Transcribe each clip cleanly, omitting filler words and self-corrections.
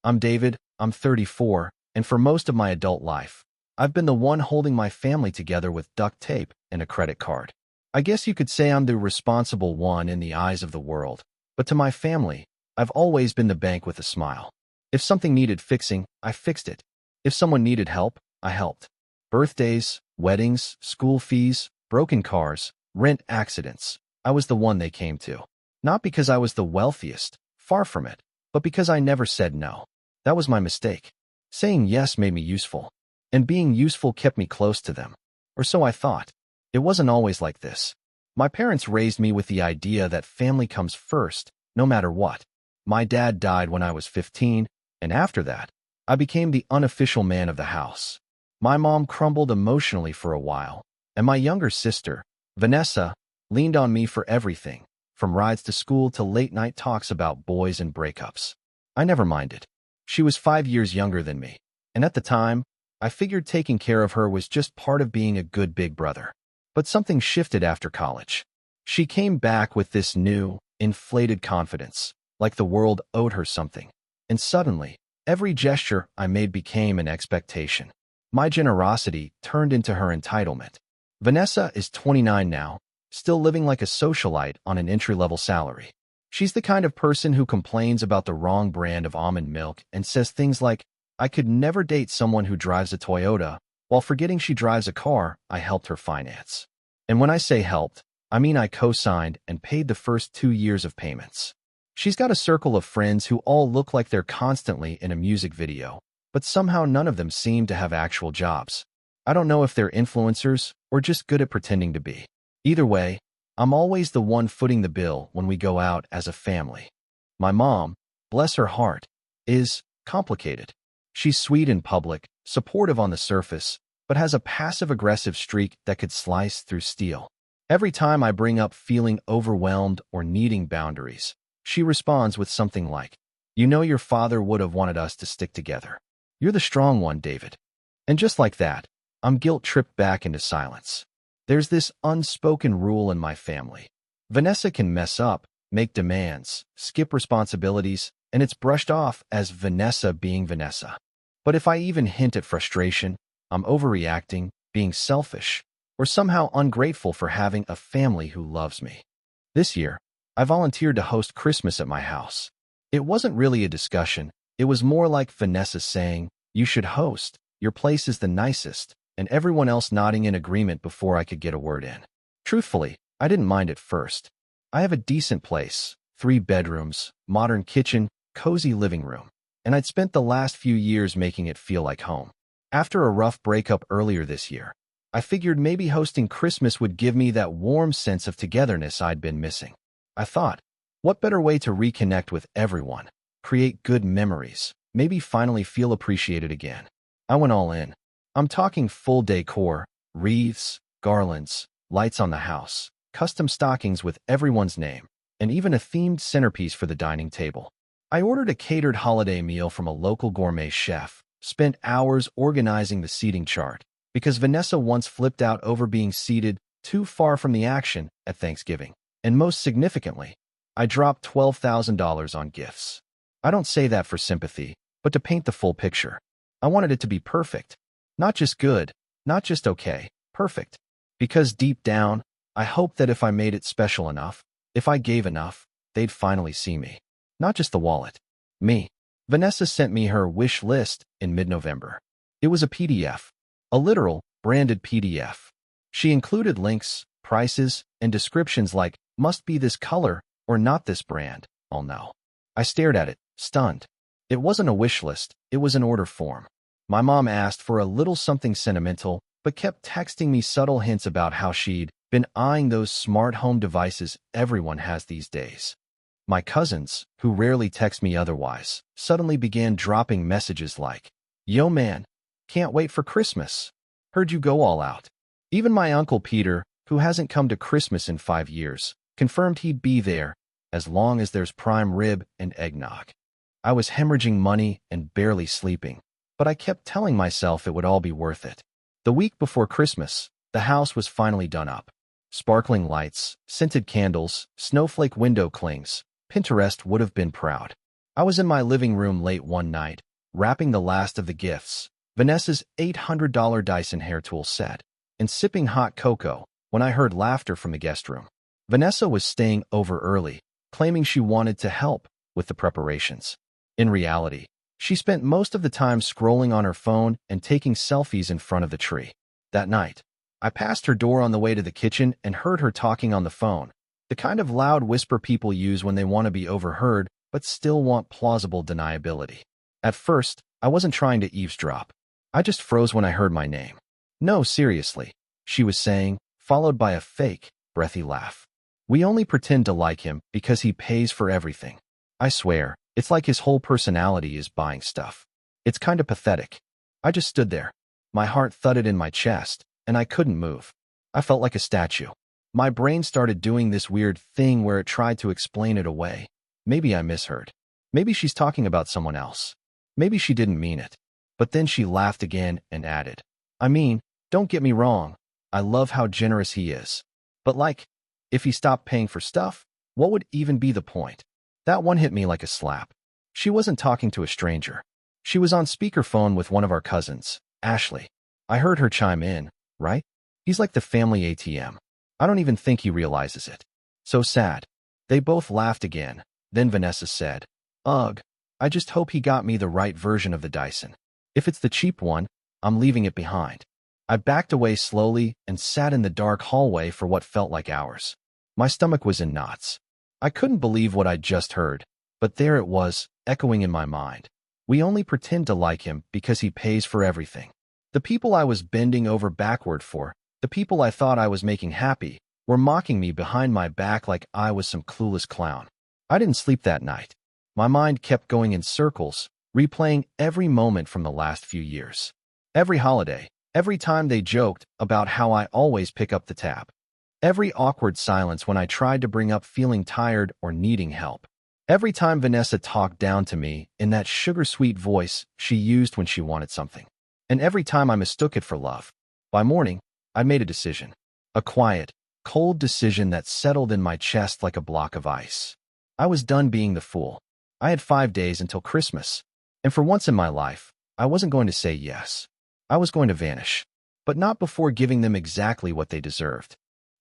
I'm David, I'm 34, and for most of my adult life, I've been the one holding my family together with duct tape and a credit card. I guess you could say I'm the responsible one in the eyes of the world, but to my family, I've always been the bank with a smile. If something needed fixing, I fixed it. If someone needed help, I helped. Birthdays, weddings, school fees, broken cars, rent accidents, I was the one they came to. Not because I was the wealthiest, far from it, but because I never said no. That was my mistake. Saying yes made me useful, and being useful kept me close to them. Or so I thought. It wasn't always like this. My parents raised me with the idea that family comes first, no matter what. My dad died when I was 15, and after that, I became the unofficial man of the house. My mom crumbled emotionally for a while, and my younger sister, Vanessa, leaned on me for everything, from rides to school to late-night talks about boys and breakups. I never minded. She was 5 years younger than me, and at the time, I figured taking care of her was just part of being a good big brother. But something shifted after college. She came back with this new, inflated confidence, like the world owed her something. And suddenly, every gesture I made became an expectation. My generosity turned into her entitlement. Vanessa is 29 now, still living like a socialite on an entry-level salary. She's the kind of person who complains about the wrong brand of almond milk and says things like, "I could never date someone who drives a Toyota," while forgetting she drives a car I helped her finance. And when I say helped, I mean I co-signed and paid the first 2 years of payments. She's got a circle of friends who all look like they're constantly in a music video, but somehow none of them seem to have actual jobs. I don't know if they're influencers or just good at pretending to be. Either way, I'm always the one footing the bill when we go out as a family. My mom, bless her heart, is complicated. She's sweet in public, supportive on the surface, but has a passive-aggressive streak that could slice through steel. Every time I bring up feeling overwhelmed or needing boundaries, she responds with something like, "You know your father would have wanted us to stick together. You're the strong one, David." And just like that, I'm guilt-tripped back into silence. There's this unspoken rule in my family. Vanessa can mess up, make demands, skip responsibilities, and it's brushed off as Vanessa being Vanessa. But if I even hint at frustration, I'm overreacting, being selfish, or somehow ungrateful for having a family who loves me. This year, I volunteered to host Christmas at my house. It wasn't really a discussion. It was more like Vanessa saying, "You should host. Your place is the nicest," and everyone else nodding in agreement before I could get a word in. Truthfully, I didn't mind at first. I have a decent place, 3 bedrooms, modern kitchen, cozy living room, and I'd spent the last few years making it feel like home. After a rough breakup earlier this year, I figured maybe hosting Christmas would give me that warm sense of togetherness I'd been missing. I thought, what better way to reconnect with everyone, create good memories, maybe finally feel appreciated again? I went all in. I'm talking full decor, wreaths, garlands, lights on the house, custom stockings with everyone's name, and even a themed centerpiece for the dining table. I ordered a catered holiday meal from a local gourmet chef, spent hours organizing the seating chart, because Vanessa once flipped out over being seated too far from the action at Thanksgiving. And most significantly, I dropped $12,000 on gifts. I don't say that for sympathy, but to paint the full picture. I wanted it to be perfect. Not just good, not just okay, perfect. Because deep down, I hoped that if I made it special enough, if I gave enough, they'd finally see me. Not just the wallet. Me. Vanessa sent me her wish list in mid-November. It was a PDF. A literal, branded PDF. She included links, prices, and descriptions like, "Must be this color," or "Not this brand." Oh no. I stared at it, stunned. It wasn't a wish list, it was an order form. My mom asked for a little something sentimental, but kept texting me subtle hints about how she'd been eyeing those smart home devices everyone has these days. My cousins, who rarely text me otherwise, suddenly began dropping messages like, "Yo man, can't wait for Christmas. Heard you go all out." Even my Uncle Peter, who hasn't come to Christmas in 5 years, confirmed he'd be there, as long as there's prime rib and eggnog. I was hemorrhaging money and barely sleeping, but I kept telling myself it would all be worth it. The week before Christmas, the house was finally done up. Sparkling lights, scented candles, snowflake window clings. Pinterest would have been proud. I was in my living room late one night, wrapping the last of the gifts, Vanessa's $800 Dyson hair tool set, and sipping hot cocoa when I heard laughter from the guest room. Vanessa was staying over early, claiming she wanted to help with the preparations. In reality, she spent most of the time scrolling on her phone and taking selfies in front of the tree. That night, I passed her door on the way to the kitchen and heard her talking on the phone, the kind of loud whisper people use when they want to be overheard but still want plausible deniability. At first, I wasn't trying to eavesdrop. I just froze when I heard my name. "No, seriously," she was saying, followed by a fake, breathy laugh. "We only pretend to like him because he pays for everything. I swear, it's like his whole personality is buying stuff. It's kind of pathetic." I just stood there. My heart thudded in my chest, and I couldn't move. I felt like a statue. My brain started doing this weird thing where it tried to explain it away. Maybe I misheard. Maybe she's talking about someone else. Maybe she didn't mean it. But then she laughed again and added, "I mean, don't get me wrong. I love how generous he is. But like, if he stopped paying for stuff, what would even be the point?" That one hit me like a slap. She wasn't talking to a stranger. She was on speakerphone with one of our cousins, Ashley. I heard her chime in, "Right? He's like the family ATM. I don't even think he realizes it. So sad." They both laughed again. Then Vanessa said, "Ugh, I just hope he got me the right version of the Dyson. If it's the cheap one, I'm leaving it behind." I backed away slowly and sat in the dark hallway for what felt like hours. My stomach was in knots. I couldn't believe what I'd just heard, but there it was, echoing in my mind. We only pretend to like him because he pays for everything. The people I was bending over backward for, the people I thought I was making happy, were mocking me behind my back like I was some clueless clown. I didn't sleep that night. My mind kept going in circles, replaying every moment from the last few years. Every holiday, every time they joked about how I always pick up the tab. Every awkward silence when I tried to bring up feeling tired or needing help. Every time Vanessa talked down to me in that sugar-sweet voice she used when she wanted something. And every time I mistook it for love. By morning, I made a decision. A quiet, cold decision that settled in my chest like a block of ice. I was done being the fool. I had 5 days until Christmas, and for once in my life, I wasn't going to say yes. I was going to vanish, but not before giving them exactly what they deserved.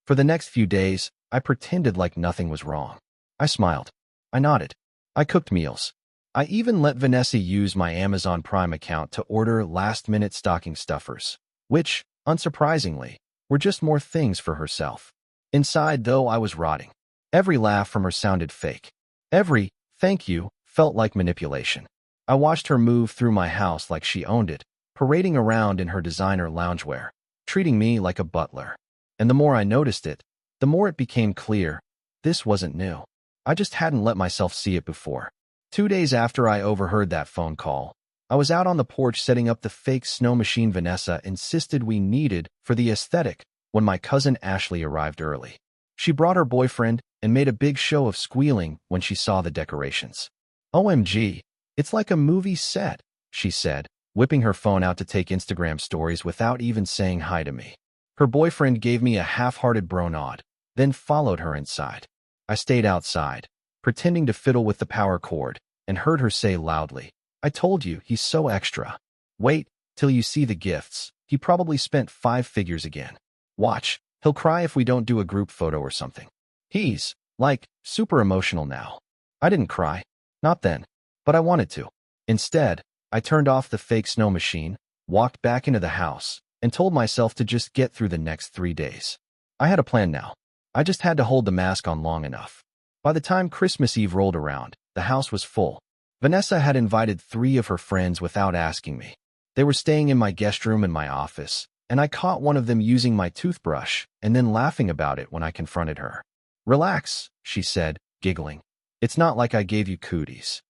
For the next few days, I pretended like nothing was wrong. I smiled. I nodded. I cooked meals. I even let Vanessa use my Amazon Prime account to order last-minute stocking stuffers, which, unsurprisingly, were just more things for herself. Inside, though, I was rotting. Every laugh from her sounded fake. Every "thank you" felt like manipulation. I watched her move through my house like she owned it, parading around in her designer loungewear, treating me like a butler. And the more I noticed it, the more it became clear. This wasn't new. I just hadn't let myself see it before. 2 days after I overheard that phone call, I was out on the porch setting up the fake snow machine Vanessa insisted we needed for the aesthetic when my cousin Ashley arrived early. She brought her boyfriend and made a big show of squealing when she saw the decorations. "OMG, it's like a movie set," she said, whipping her phone out to take Instagram stories without even saying hi to me. Her boyfriend gave me a half-hearted bro nod, then followed her inside. I stayed outside, pretending to fiddle with the power cord, and heard her say loudly, "I told you, he's so extra. Wait till you see the gifts. He probably spent 5 figures again. Watch, he'll cry if we don't do a group photo or something. He's, like, super emotional now." I didn't cry. Not then. But I wanted to. Instead, I turned off the fake snow machine, walked back into the house, and told myself to just get through the next 3 days. I had a plan now. I just had to hold the mask on long enough. By the time Christmas Eve rolled around, the house was full. Vanessa had invited 3 of her friends without asking me. They were staying in my guest room in my office, and I caught one of them using my toothbrush and then laughing about it when I confronted her. "Relax," she said, giggling. "It's not like I gave you cooties."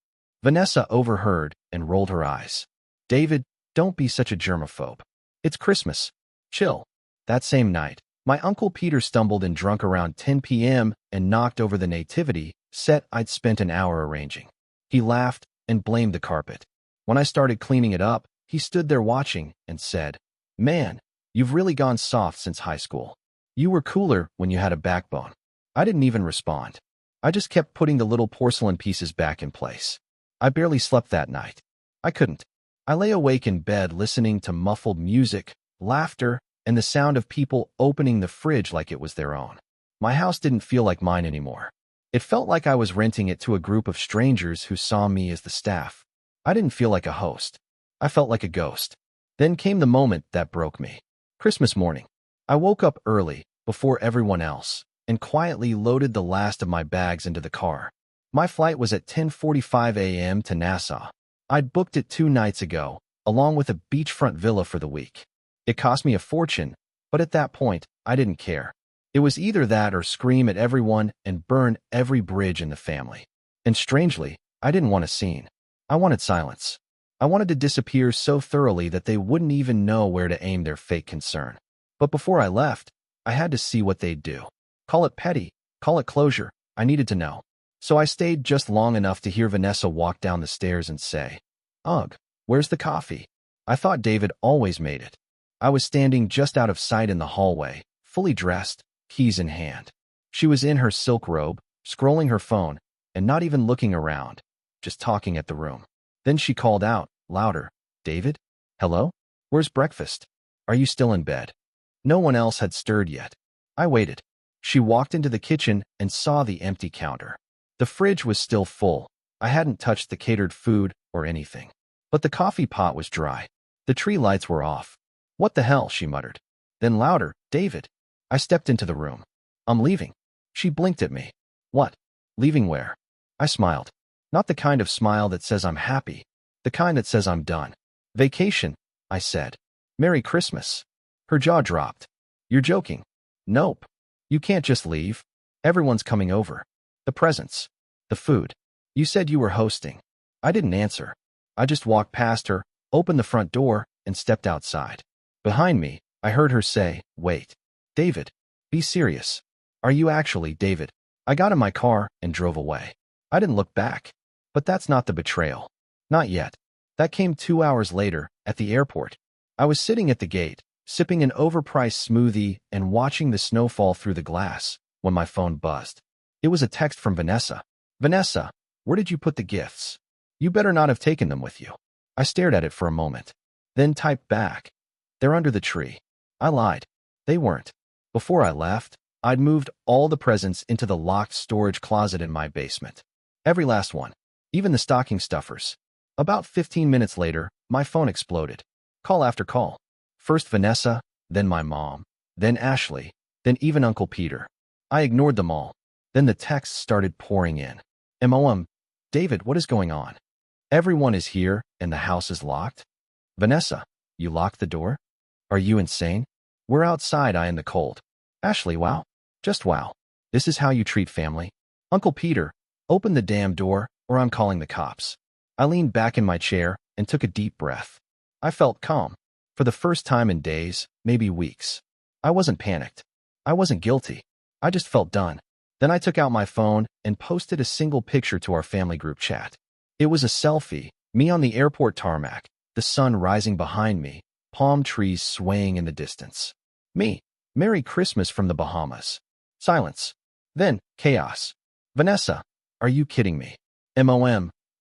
Vanessa overheard and rolled her eyes. "David, don't be such a germaphobe. It's Christmas. Chill." That same night, my Uncle Peter stumbled in drunk around 10 p.m. and knocked over the nativity set I'd spent an hour arranging. He laughed and blamed the carpet. When I started cleaning it up, he stood there watching and said, "Man, you've really gone soft since high school. You were cooler when you had a backbone." I didn't even respond. I just kept putting the little porcelain pieces back in place. I barely slept that night. I couldn't. I lay awake in bed listening to muffled music, laughter, and the sound of people opening the fridge like it was their own. My house didn't feel like mine anymore. It felt like I was renting it to a group of strangers who saw me as the staff. I didn't feel like a host. I felt like a ghost. Then came the moment that broke me. Christmas morning. I woke up early, before everyone else, and quietly loaded the last of my bags into the car. My flight was at 10:45 a.m. to Nassau. I'd booked it 2 nights ago, along with a beachfront villa for the week. It cost me a fortune, but at that point, I didn't care. It was either that or scream at everyone and burn every bridge in the family. And strangely, I didn't want a scene. I wanted silence. I wanted to disappear so thoroughly that they wouldn't even know where to aim their fake concern. But before I left, I had to see what they'd do. Call it petty, call it closure, I needed to know. So I stayed just long enough to hear Vanessa walk down the stairs and say, "Ugh, where's the coffee?" I thought David always made it. I was standing just out of sight in the hallway, fully dressed, keys in hand. She was in her silk robe, scrolling her phone, and not even looking around, just talking at the room. Then she called out, louder, "David? Hello? Where's breakfast? Are you still in bed?" No one else had stirred yet. I waited. She walked into the kitchen and saw the empty counter. The fridge was still full. I hadn't touched the catered food or anything. But the coffee pot was dry. The tree lights were off. "What the hell?" she muttered. Then louder, "David." I stepped into the room. "I'm leaving." She blinked at me. "What? Leaving where?" I smiled. Not the kind of smile that says I'm happy. The kind that says I'm done. "Vacation," I said. "Merry Christmas." Her jaw dropped. "You're joking." "Nope. You can't just leave. Everyone's coming over. The presents. The food. You said you were hosting." I didn't answer. I just walked past her, opened the front door, and stepped outside. Behind me, I heard her say, "Wait. David, be serious. Are you actually David?" I got in my car and drove away. I didn't look back. But that's not the betrayal. Not yet. That came 2 hours later, at the airport. I was sitting at the gate, sipping an overpriced smoothie and watching the snow fall through the glass, when my phone buzzed. It was a text from Vanessa. "Vanessa, where did you put the gifts? You better not have taken them with you." I stared at it for a moment, then typed back, "They're under the tree." I lied. They weren't. Before I left, I'd moved all the presents into the locked storage closet in my basement. Every last one. Even the stocking stuffers. About 15 minutes later, my phone exploded. Call after call. First Vanessa, then my mom, then Ashley, then even Uncle Peter. I ignored them all. Then the texts started pouring in. David, what is going on? Everyone is here and the house is locked? Vanessa, you locked the door? Are you insane? We're outside in the cold. Ashley, wow. Just wow. This is how you treat family? Uncle Peter, open the damn door or I'm calling the cops. I leaned back in my chair and took a deep breath. I felt calm. For the first time in days, maybe weeks. I wasn't panicked. I wasn't guilty. I just felt done. Then I took out my phone and posted a single picture to our family group chat. It was a selfie, me on the airport tarmac, the sun rising behind me, palm trees swaying in the distance. Me, Merry Christmas from the Bahamas. Silence. Then, chaos. Vanessa, are you kidding me?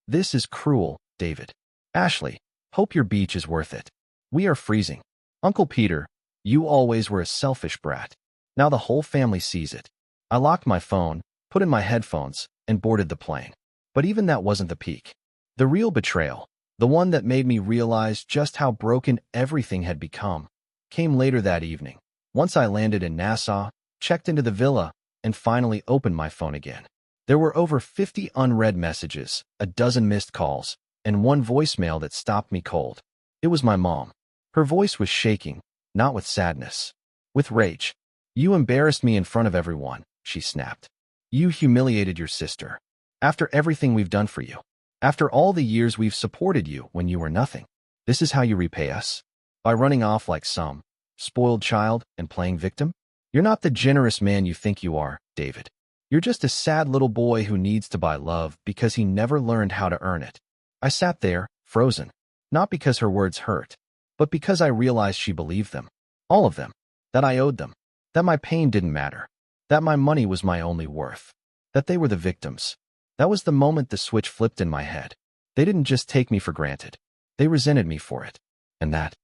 This is cruel, David. Ashley, hope your beach is worth it. We are freezing. Uncle Peter, you always were a selfish brat. Now the whole family sees it. I locked my phone, put in my headphones, and boarded the plane. But even that wasn't the peak. The real betrayal, the one that made me realize just how broken everything had become, came later that evening. Once I landed in Nassau, checked into the villa, and finally opened my phone again. There were over 50 unread messages, a dozen missed calls, and one voicemail that stopped me cold. It was my mom. Her voice was shaking, not with sadness. With rage. "You embarrassed me in front of everyone," she snapped. "You humiliated your sister. After everything we've done for you. After all the years we've supported you when you were nothing. This is how you repay us? By running off like some spoiled child and playing victim? You're not the generous man you think you are, David. You're just a sad little boy who needs to buy love because he never learned how to earn it." I sat there, frozen. Not because her words hurt, but because I realized she believed them. All of them. That I owed them. That my pain didn't matter. That my money was my only worth. That they were the victims. That was the moment the switch flipped in my head. They didn't just take me for granted. They resented me for it. And that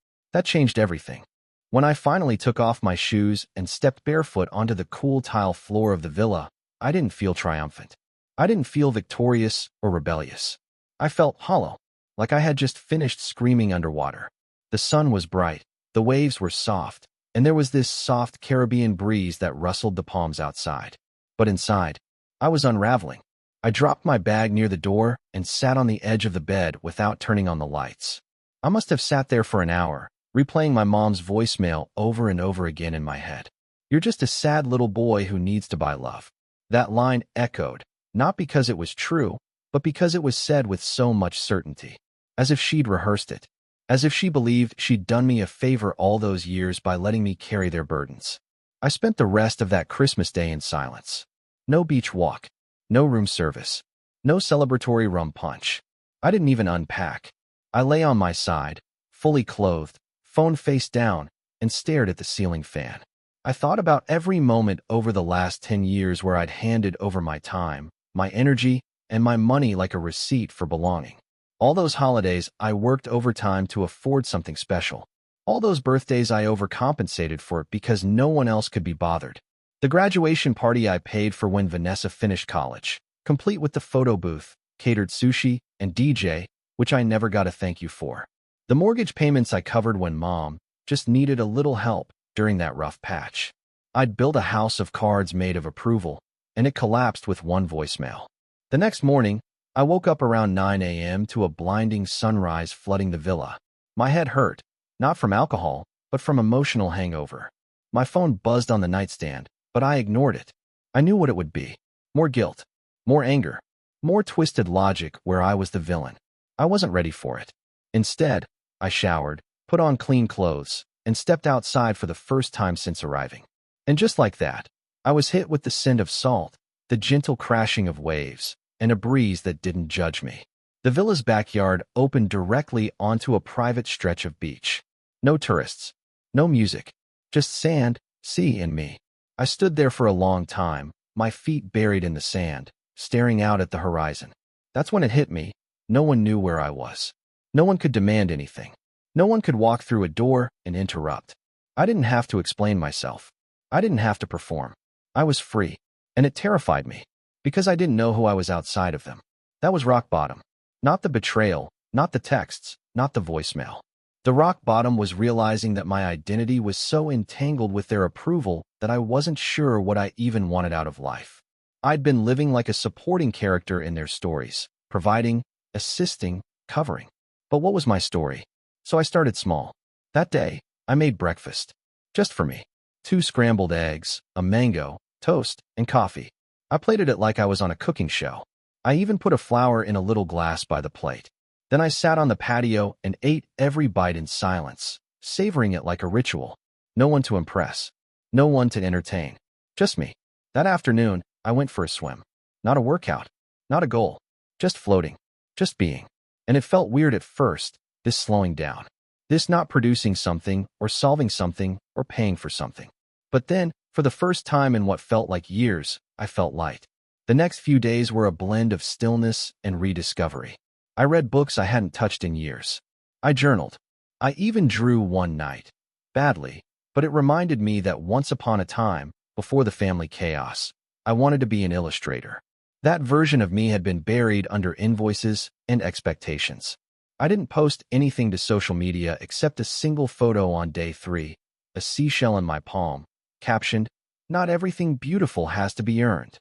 changed everything. When I finally took off my shoes and stepped barefoot onto the cool tile floor of the villa, I didn't feel triumphant. I didn't feel victorious or rebellious. I felt hollow, like I had just finished screaming underwater. The sun was bright, the waves were soft, and there was this soft Caribbean breeze that rustled the palms outside. But inside, I was unraveling. I dropped my bag near the door and sat on the edge of the bed without turning on the lights. I must have sat there for an hour, replaying my mom's voicemail over and over again in my head. "You're just a sad little boy who needs to buy love." That line echoed, not because it was true, but because it was said with so much certainty, as if she'd rehearsed it, as if she believed she'd done me a favor all those years by letting me carry their burdens. I spent the rest of that Christmas day in silence. No beach walk, no room service, no celebratory rum punch. I didn't even unpack. I lay on my side, fully clothed, phone face down, and stared at the ceiling fan. I thought about every moment over the last 10 years where I'd handed over my time, my energy, and my money like a receipt for belonging. All those holidays I worked overtime to afford something special. All those birthdays I overcompensated for because no one else could be bothered. The graduation party I paid for when Vanessa finished college, complete with the photo booth, catered sushi, and DJ, which I never got a thank you for. The mortgage payments I covered when Mom just needed a little help during that rough patch. I'd built a house of cards made of approval, and it collapsed with one voicemail. The next morning, I woke up around 9 a.m. to a blinding sunrise flooding the villa. My head hurt, not from alcohol, but from emotional hangover. My phone buzzed on the nightstand, but I ignored it. I knew what it would be. More guilt, more anger, more twisted logic where I was the villain. I wasn't ready for it. Instead, I showered, put on clean clothes, and stepped outside for the first time since arriving. And just like that, I was hit with the scent of salt, the gentle crashing of waves, and a breeze that didn't judge me. The villa's backyard opened directly onto a private stretch of beach. No tourists, no music, just sand, sea, and me. I stood there for a long time, my feet buried in the sand, staring out at the horizon. That's when it hit me. No one knew where I was. No one could demand anything. No one could walk through a door and interrupt. I didn't have to explain myself. I didn't have to perform. I was free, and it terrified me, because I didn't know who I was outside of them. That was rock bottom. Not the betrayal, not the texts, not the voicemail. The rock bottom was realizing that my identity was so entangled with their approval that I wasn't sure what I even wanted out of life. I'd been living like a supporting character in their stories, providing, assisting, covering. But what was my story? So I started small. That day, I made breakfast. Just for me. 2 scrambled eggs, a mango, toast, and coffee. I plated it like I was on a cooking show. I even put a flower in a little glass by the plate. Then I sat on the patio and ate every bite in silence, savoring it like a ritual. No one to impress. No one to entertain. Just me. That afternoon, I went for a swim. Not a workout. Not a goal. Just floating. Just being. And it felt weird at first, this slowing down. This not producing something, or solving something, or paying for something. But then, for the first time in what felt like years, I felt light. The next few days were a blend of stillness and rediscovery. I read books I hadn't touched in years. I journaled. I even drew one night. Badly, but it reminded me that once upon a time, before the family chaos, I wanted to be an illustrator. That version of me had been buried under invoices and expectations. I didn't post anything to social media except a single photo on day 3, a seashell in my palm, captioned, "Not everything beautiful has to be earned."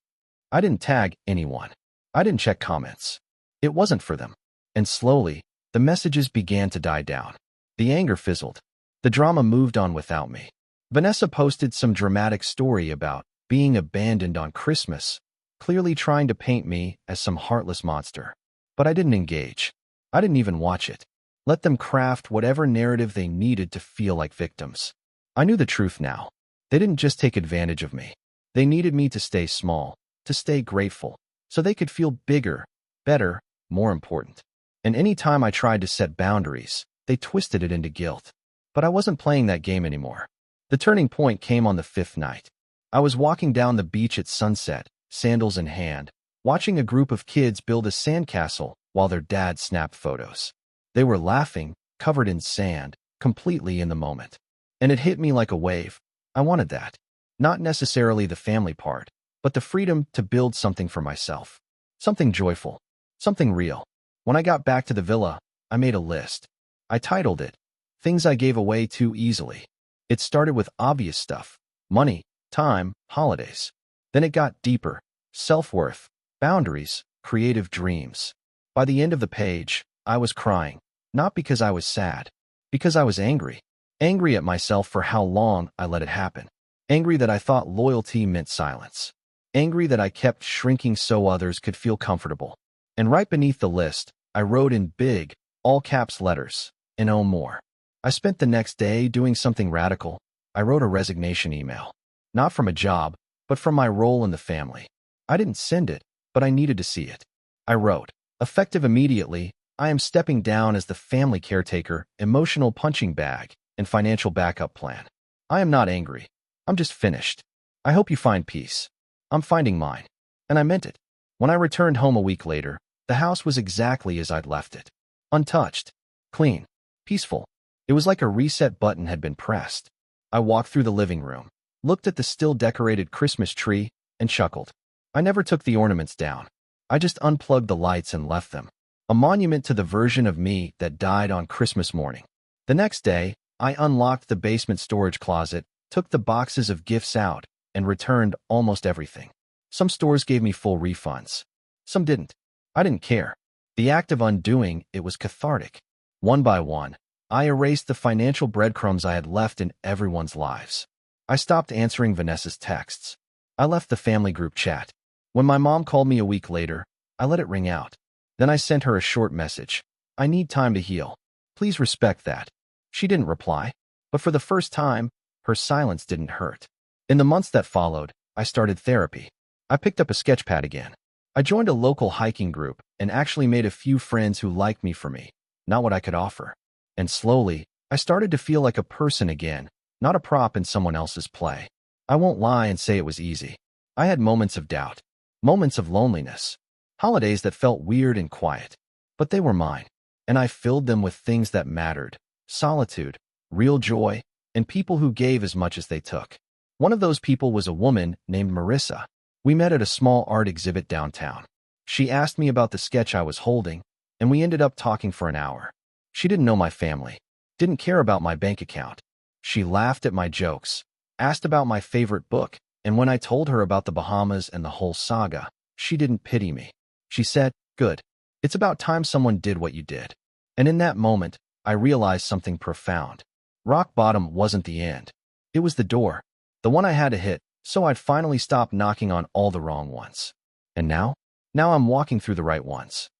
I didn't tag anyone. I didn't check comments. It wasn't for them. And slowly, the messages began to die down. The anger fizzled. The drama moved on without me. Vanessa posted some dramatic story about being abandoned on Christmas, clearly trying to paint me as some heartless monster. But I didn't engage. I didn't even watch it. Let them craft whatever narrative they needed to feel like victims. I knew the truth now. They didn't just take advantage of me. They needed me to stay small, to stay grateful, so they could feel bigger, better, more important. And any time I tried to set boundaries, they twisted it into guilt. But I wasn't playing that game anymore. The turning point came on the 5th night. I was walking down the beach at sunset, sandals in hand, watching a group of kids build a sandcastle while their dad snapped photos. They were laughing, covered in sand, completely in the moment. And it hit me like a wave. I wanted that. Not necessarily the family part, but the freedom to build something for myself. Something joyful. Something real. When I got back to the villa, I made a list. I titled it, Things I Gave Away Too Easily. It started with obvious stuff. Money, time, holidays. Then it got deeper. Self-worth, boundaries, creative dreams. By the end of the page, I was crying. Not because I was sad. Because I was angry. Angry at myself for how long I let it happen. Angry that I thought loyalty meant silence. Angry that I kept shrinking so others could feel comfortable. And right beneath the list, I wrote in big, all-caps letters, "No more." I spent the next day doing something radical. I wrote a resignation email. Not from a job, but from my role in the family. I didn't send it, but I needed to see it. I wrote, effective immediately, I am stepping down as the family caretaker, emotional punching bag, and financial backup plan. I am not angry. I'm just finished. I hope you find peace. I'm finding mine. And I meant it. When I returned home a week later, the house was exactly as I'd left it. Untouched. Clean. Peaceful. It was like a reset button had been pressed. I walked through the living room, looked at the still decorated Christmas tree, and chuckled. I never took the ornaments down. I just unplugged the lights and left them. A monument to the version of me that died on Christmas morning. The next day, I unlocked the basement storage closet, took the boxes of gifts out, and returned almost everything. Some stores gave me full refunds. Some didn't. I didn't care. The act of undoing it was cathartic. One by one, I erased the financial breadcrumbs I had left in everyone's lives. I stopped answering Vanessa's texts. I left the family group chat. When my mom called me a week later, I let it ring out. Then I sent her a short message. I need time to heal. Please respect that. She didn't reply, but for the first time, her silence didn't hurt. In the months that followed, I started therapy. I picked up a sketch pad again. I joined a local hiking group and actually made a few friends who liked me for me, not what I could offer. And slowly, I started to feel like a person again, not a prop in someone else's play. I won't lie and say it was easy. I had moments of doubt, moments of loneliness, holidays that felt weird and quiet, but they were mine, and I filled them with things that mattered, solitude, real joy, and people who gave as much as they took. One of those people was a woman named Marissa. We met at a small art exhibit downtown. She asked me about the sketch I was holding, and we ended up talking for an hour. She didn't know my family, didn't care about my bank account. She laughed at my jokes, asked about my favorite book, and when I told her about the Bahamas and the whole saga, she didn't pity me. She said, "Good. It's about time someone did what you did." And in that moment, I realized something profound. Rock bottom wasn't the end. It was the door, the one I had to hit, so I'd finally stop knocking on all the wrong ones. And now? Now I'm walking through the right ones.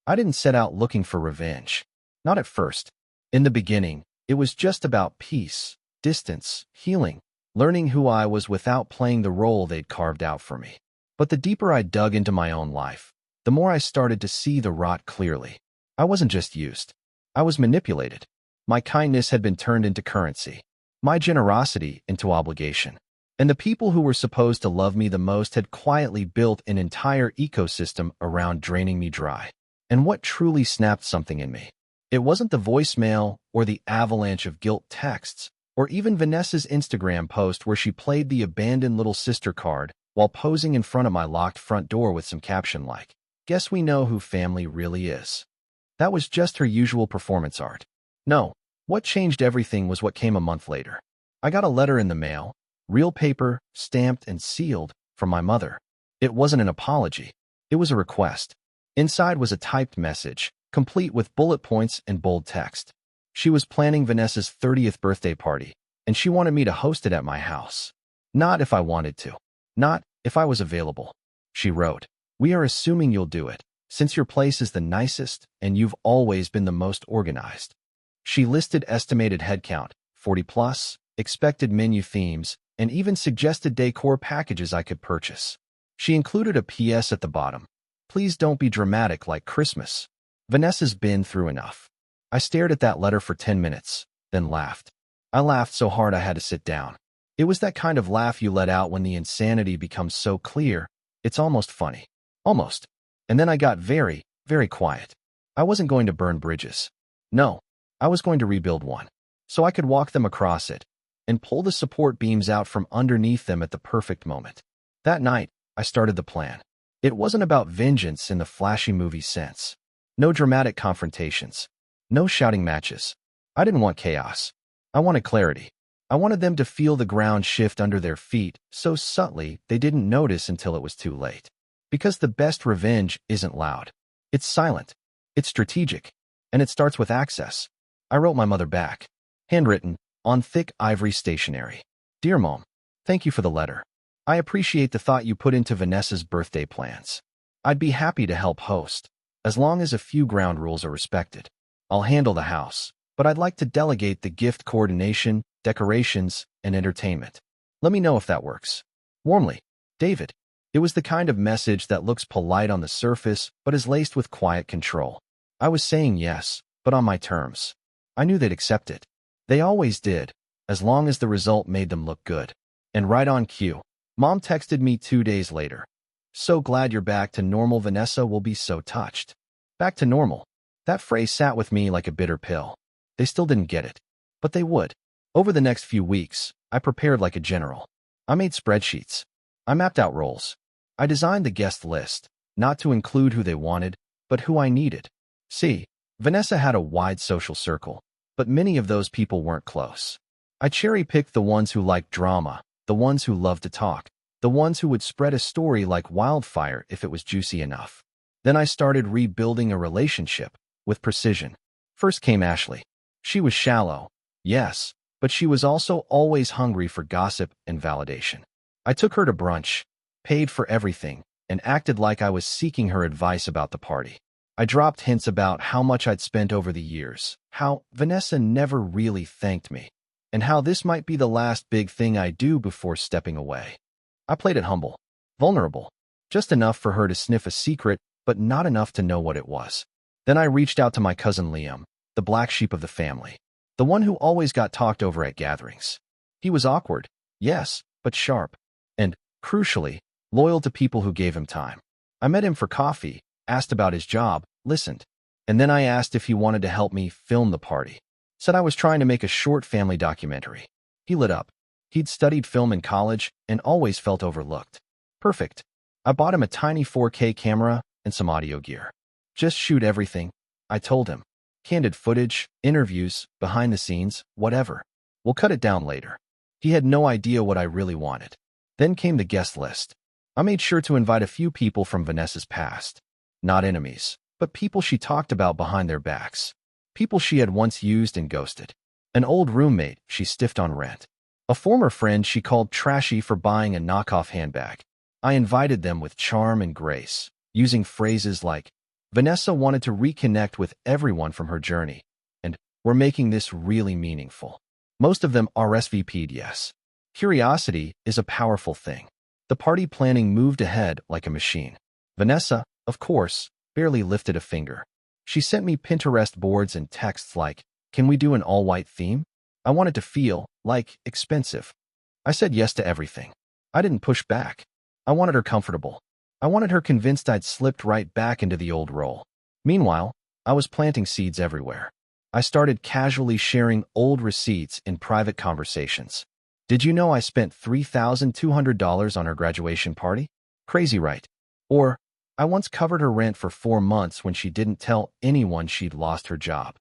I didn't set out looking for revenge. Not at first. In the beginning, it was just about peace, distance, healing, learning who I was without playing the role they'd carved out for me. But the deeper I dug into my own life, the more I started to see the rot clearly. I wasn't just used. I was manipulated. My kindness had been turned into currency. My generosity into obligation. And the people who were supposed to love me the most had quietly built an entire ecosystem around draining me dry. And what truly snapped something in me? It wasn't the voicemail or the avalanche of guilt texts, or even Vanessa's Instagram post where she played the abandoned little sister card while posing in front of my locked front door with some caption like, "Guess we know who family really is." That was just her usual performance art. No, what changed everything was what came a month later. I got a letter in the mail, real paper, stamped and sealed, from my mother. It wasn't an apology. It was a request. Inside was a typed message, complete with bullet points and bold text. She was planning Vanessa's 30th birthday party, and she wanted me to host it at my house. Not if I wanted to. Not if I was available. She wrote, "We are assuming you'll do it, since your place is the nicest and you've always been the most organized." She listed estimated headcount, 40 plus, expected menu themes, and even suggested decor packages I could purchase. She included a PS at the bottom. "Please don't be dramatic like Christmas. Vanessa's been through enough." I stared at that letter for 10 minutes, then laughed. I laughed so hard I had to sit down. It was that kind of laugh you let out when the insanity becomes so clear, it's almost funny. Almost. And then I got very, very quiet. I wasn't going to burn bridges. No, I was going to rebuild one. So I could walk them across it and pull the support beams out from underneath them at the perfect moment. That night, I started the plan. It wasn't about vengeance in the flashy movie sense. No dramatic confrontations. No shouting matches. I didn't want chaos. I wanted clarity. I wanted them to feel the ground shift under their feet so subtly they didn't notice until it was too late. Because the best revenge isn't loud. It's silent. It's strategic. And it starts with access. I wrote my mother back. Handwritten, on thick ivory stationery. Dear Mom, thank you for the letter. I appreciate the thought you put into Vanessa's birthday plans. I'd be happy to help host, as long as a few ground rules are respected. I'll handle the house, but I'd like to delegate the gift coordination, decorations, and entertainment. Let me know if that works. Warmly, David. It was the kind of message that looks polite on the surface, but is laced with quiet control. I was saying yes, but on my terms. I knew they'd accept it. They always did, as long as the result made them look good. And right on cue, Mom texted me 2 days later. So glad you're back to normal. Vanessa will be so touched. Back to normal. That phrase sat with me like a bitter pill. They still didn't get it, but they would. Over the next few weeks, I prepared like a general. I made spreadsheets. I mapped out roles. I designed the guest list, not to include who they wanted, but who I needed. See, Vanessa had a wide social circle, but many of those people weren't close. I cherry-picked the ones who liked drama, the ones who loved to talk, the ones who would spread a story like wildfire if it was juicy enough. Then I started rebuilding a relationship, with precision. First came Ashley. She was shallow, yes, but she was also always hungry for gossip and validation. I took her to brunch, paid for everything, and acted like I was seeking her advice about the party. I dropped hints about how much I'd spent over the years, how Vanessa never really thanked me, and how this might be the last big thing I do before stepping away. I played it humble, vulnerable, just enough for her to sniff a secret, but not enough to know what it was. Then I reached out to my cousin Liam, the black sheep of the family, the one who always got talked over at gatherings. He was awkward, yes, but sharp, and, crucially, loyal to people who gave him time. I met him for coffee, asked about his job, listened, and then I asked if he wanted to help me film the party. Said I was trying to make a short family documentary. He lit up. He'd studied film in college and always felt overlooked. Perfect. I bought him a tiny 4K camera and some audio gear. Just shoot everything, I told him. Candid footage, interviews, behind the scenes, whatever. We'll cut it down later. He had no idea what I really wanted. Then came the guest list. I made sure to invite a few people from Vanessa's past. Not enemies, but people she talked about behind their backs. People she had once used and ghosted. An old roommate she stiffed on rent. A former friend she called trashy for buying a knockoff handbag. I invited them with charm and grace, using phrases like, Vanessa wanted to reconnect with everyone from her journey, and we're making this really meaningful. Most of them RSVP'd yes. Curiosity is a powerful thing. The party planning moved ahead like a machine. Vanessa, of course, barely lifted a finger. She sent me Pinterest boards and texts like, can we do an all-white theme? I wanted to feel, like, expensive. I said yes to everything. I didn't push back. I wanted her comfortable. I wanted her convinced I'd slipped right back into the old role. Meanwhile, I was planting seeds everywhere. I started casually sharing old receipts in private conversations. Did you know I spent $3,200 on her graduation party? Crazy, right? Or, I once covered her rent for 4 months when she didn't tell anyone she'd lost her job.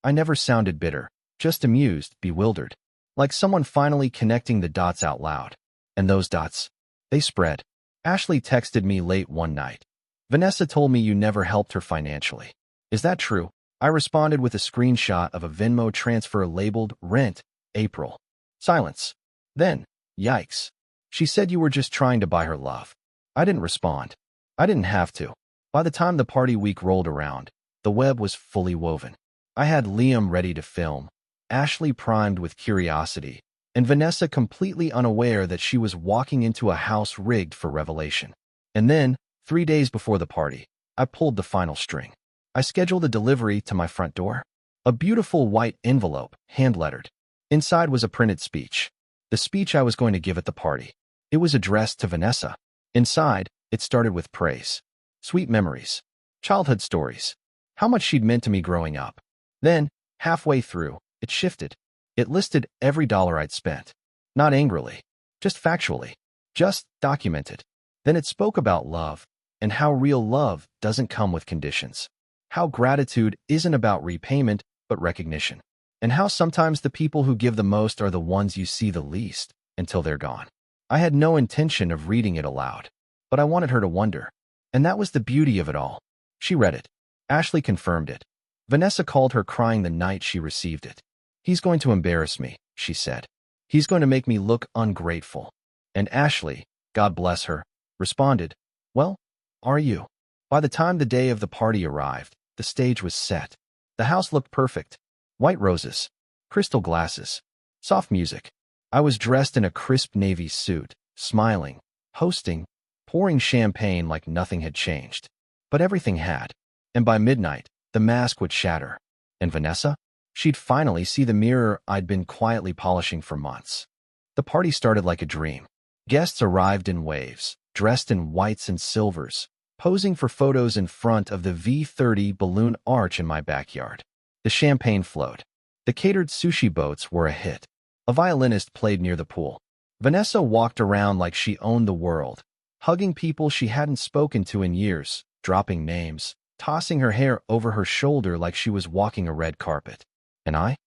I never sounded bitter, just amused, bewildered, like someone finally connecting the dots out loud. And those dots, they spread. Ashley texted me late one night. Vanessa told me you never helped her financially. Is that true? I responded with a screenshot of a Venmo transfer labeled Rent, April. Silence. Then, yikes. She said you were just trying to buy her love. I didn't respond. I didn't have to. By the time the party week rolled around, the web was fully woven. I had Liam ready to film, Ashley primed with curiosity, and Vanessa completely unaware that she was walking into a house rigged for revelation. And then, 3 days before the party, I pulled the final string. I scheduled a delivery to my front door. A beautiful white envelope, hand-lettered. Inside was a printed speech. The speech I was going to give at the party. It was addressed to Vanessa. Inside, it started with praise. Sweet memories. Childhood stories. How much she'd meant to me growing up. Then, halfway through, it shifted. It listed every dollar I'd spent. Not angrily. Just factually. Just documented. Then it spoke about love, and how real love doesn't come with conditions. How gratitude isn't about repayment, but recognition. And how sometimes the people who give the most are the ones you see the least until they're gone. I had no intention of reading it aloud, but I wanted her to wonder. And that was the beauty of it all. She read it. Ashley confirmed it. Vanessa called her crying the night she received it. He's going to embarrass me, she said. He's going to make me look ungrateful. And Ashley, God bless her, responded, well, are you? By the time the day of the party arrived, the stage was set. The house looked perfect. White roses, crystal glasses, soft music. I was dressed in a crisp navy suit, smiling, hosting, pouring champagne like nothing had changed. But everything had. And by midnight, the mask would shatter. And Vanessa? She'd finally see the mirror I'd been quietly polishing for months. The party started like a dream. Guests arrived in waves, dressed in whites and silvers, posing for photos in front of the V30 balloon arch in my backyard. The champagne flowed. The catered sushi boats were a hit. A violinist played near the pool. Vanessa walked around like she owned the world, hugging people she hadn't spoken to in years, dropping names, tossing her hair over her shoulder like she was walking a red carpet. And I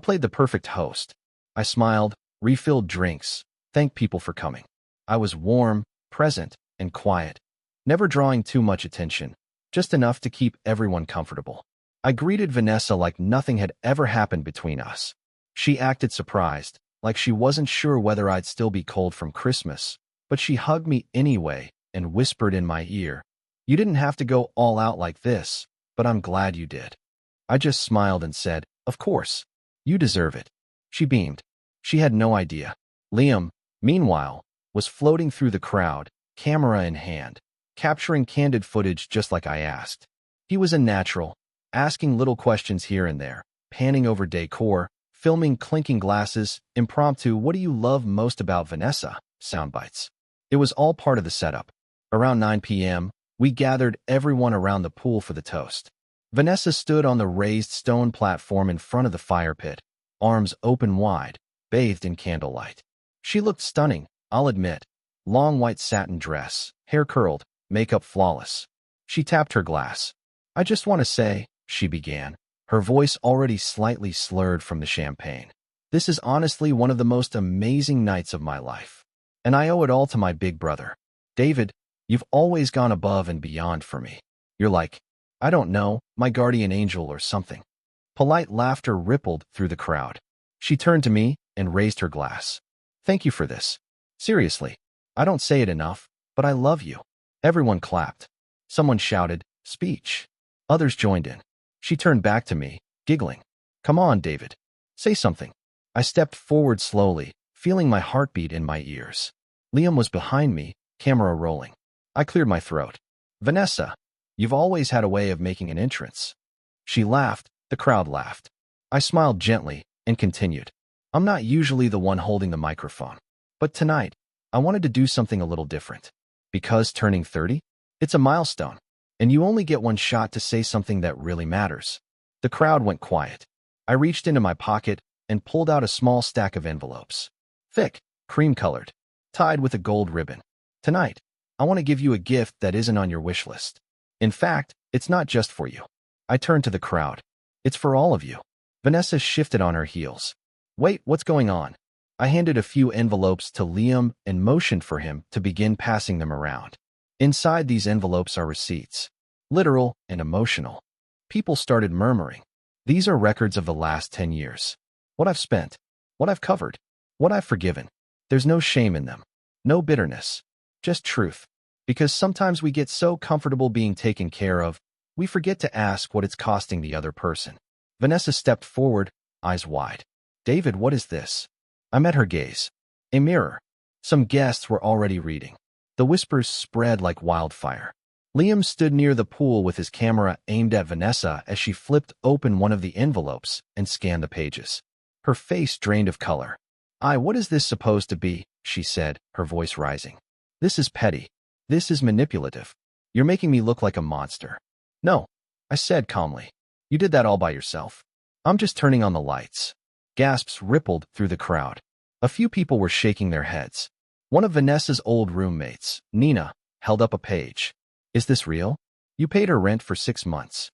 played the perfect host. I smiled, refilled drinks, thanked people for coming. I was warm, present, and quiet, never drawing too much attention, just enough to keep everyone comfortable. I greeted Vanessa like nothing had ever happened between us. She acted surprised, like she wasn't sure whether I'd still be cold from Christmas, but she hugged me anyway and whispered in my ear, you didn't have to go all out like this, but I'm glad you did. I just smiled and said, of course. You deserve it. She beamed. She had no idea. Liam, meanwhile, was floating through the crowd, camera in hand, capturing candid footage just like I asked. He was a natural, asking little questions here and there, panning over decor, filming clinking glasses, impromptu what do you love most about Vanessa, soundbites. It was all part of the setup. Around 9 p.m., we gathered everyone around the pool for the toast. Vanessa stood on the raised stone platform in front of the fire pit, arms open wide, bathed in candlelight. She looked stunning, I'll admit. Long white satin dress, hair curled, makeup flawless. She tapped her glass. I just want to say, she began, her voice already slightly slurred from the champagne. This is honestly one of the most amazing nights of my life. And I owe it all to my big brother. David, you've always gone above and beyond for me. You're like, I don't know, my guardian angel or something. Polite laughter rippled through the crowd. She turned to me and raised her glass. Thank you for this. Seriously, I don't say it enough, but I love you. Everyone clapped. Someone shouted, speech. Others joined in. She turned back to me, giggling. Come on, David. Say something. I stepped forward slowly, feeling my heartbeat in my ears. Liam was behind me, camera rolling. I cleared my throat. Vanessa, you've always had a way of making an entrance. She laughed, the crowd laughed. I smiled gently and continued. I'm not usually the one holding the microphone. But tonight, I wanted to do something a little different. Because turning 30? It's a milestone. And you only get one shot to say something that really matters. The crowd went quiet. I reached into my pocket and pulled out a small stack of envelopes. Thick, cream-colored, tied with a gold ribbon. Tonight, I want to give you a gift that isn't on your wish list. In fact, it's not just for you. I turned to the crowd. It's for all of you. Vanessa shifted on her heels. Wait, what's going on? I handed a few envelopes to Liam and motioned for him to begin passing them around. Inside these envelopes are receipts. Literal and emotional. People started murmuring. These are records of the last 10 years. What I've spent. What I've covered. What I've forgiven. There's no shame in them. No bitterness. Just truth. Because sometimes we get so comfortable being taken care of, we forget to ask what it's costing the other person. Vanessa stepped forward, eyes wide. David, what is this? I met her gaze. A mirror. Some guests were already reading. The whispers spread like wildfire. Liam stood near the pool with his camera aimed at Vanessa as she flipped open one of the envelopes and scanned the pages. Her face drained of color. What is this supposed to be? She said, her voice rising. This is petty. This is manipulative. You're making me look like a monster. No, I said calmly. You did that all by yourself. I'm just turning on the lights. Gasps rippled through the crowd. A few people were shaking their heads. One of Vanessa's old roommates, Nina, held up a page. Is this real? You paid her rent for 6 months.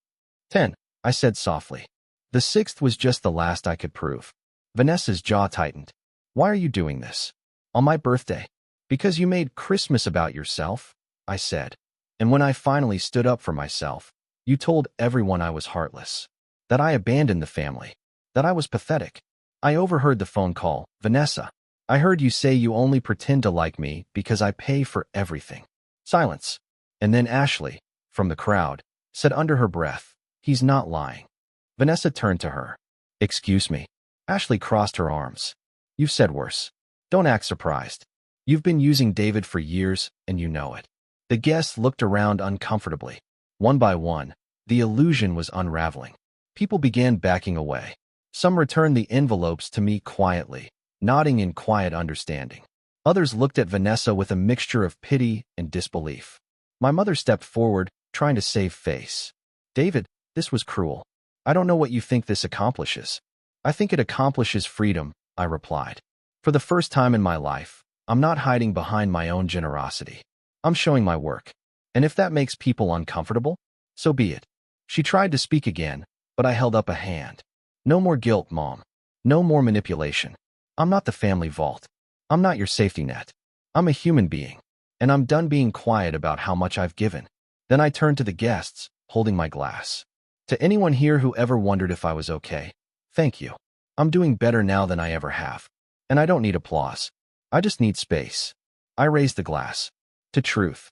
10, I said softly. The sixth was just the last I could prove. Vanessa's jaw tightened. Why are you doing this? On my birthday? Because you made Christmas about yourself, I said. And when I finally stood up for myself, you told everyone I was heartless. That I abandoned the family. That I was pathetic. I overheard the phone call. Vanessa, I heard you say you only pretend to like me because I pay for everything. Silence. And then Ashley, from the crowd, said under her breath, he's not lying. Vanessa turned to her. Excuse me. Ashley crossed her arms. You've said worse. Don't act surprised. You've been using David for years, and you know it. The guests looked around uncomfortably. One by one, the illusion was unraveling. People began backing away. Some returned the envelopes to me quietly, nodding in quiet understanding. Others looked at Vanessa with a mixture of pity and disbelief. My mother stepped forward, trying to save face. David, this was cruel. I don't know what you think this accomplishes. I think it accomplishes freedom, I replied. For the first time in my life, I'm not hiding behind my own generosity. I'm showing my work. And if that makes people uncomfortable, so be it. She tried to speak again, but I held up a hand. No more guilt, Mom. No more manipulation. I'm not the family vault. I'm not your safety net. I'm a human being, and I'm done being quiet about how much I've given. Then I turned to the guests, holding my glass. To anyone here who ever wondered if I was okay, thank you. I'm doing better now than I ever have. And I don't need applause. I just need space. I raised the glass. To truth.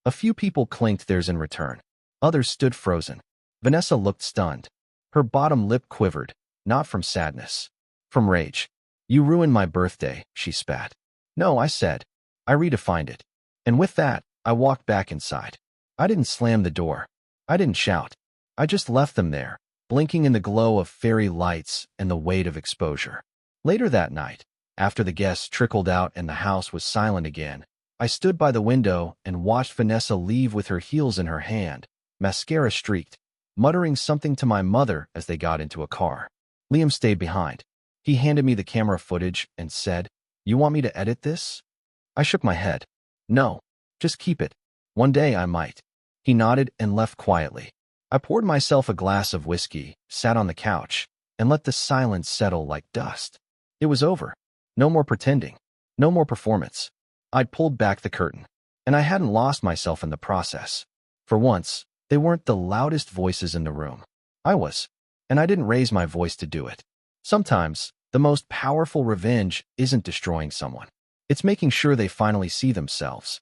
A few people clinked theirs in return. Others stood frozen. Vanessa looked stunned. Her bottom lip quivered, not from sadness. From rage. You ruined my birthday, she spat. No, I said. I redefined it. And with that, I walked back inside. I didn't slam the door. I didn't shout. I just left them there, blinking in the glow of fairy lights and the weight of exposure. Later that night, after the guests trickled out and the house was silent again, I stood by the window and watched Vanessa leave with her heels in her hand, mascara streaked, muttering something to my mother as they got into a car. Liam stayed behind. He handed me the camera footage and said, You want me to edit this? I shook my head. No, just keep it. One day I might. He nodded and left quietly. I poured myself a glass of whiskey, sat on the couch, and let the silence settle like dust. It was over. No more pretending. No more performance. I'd pulled back the curtain, and I hadn't lost myself in the process. For once, they weren't the loudest voices in the room. I was, and I didn't raise my voice to do it. Sometimes, the most powerful revenge isn't destroying someone. It's making sure they finally see themselves.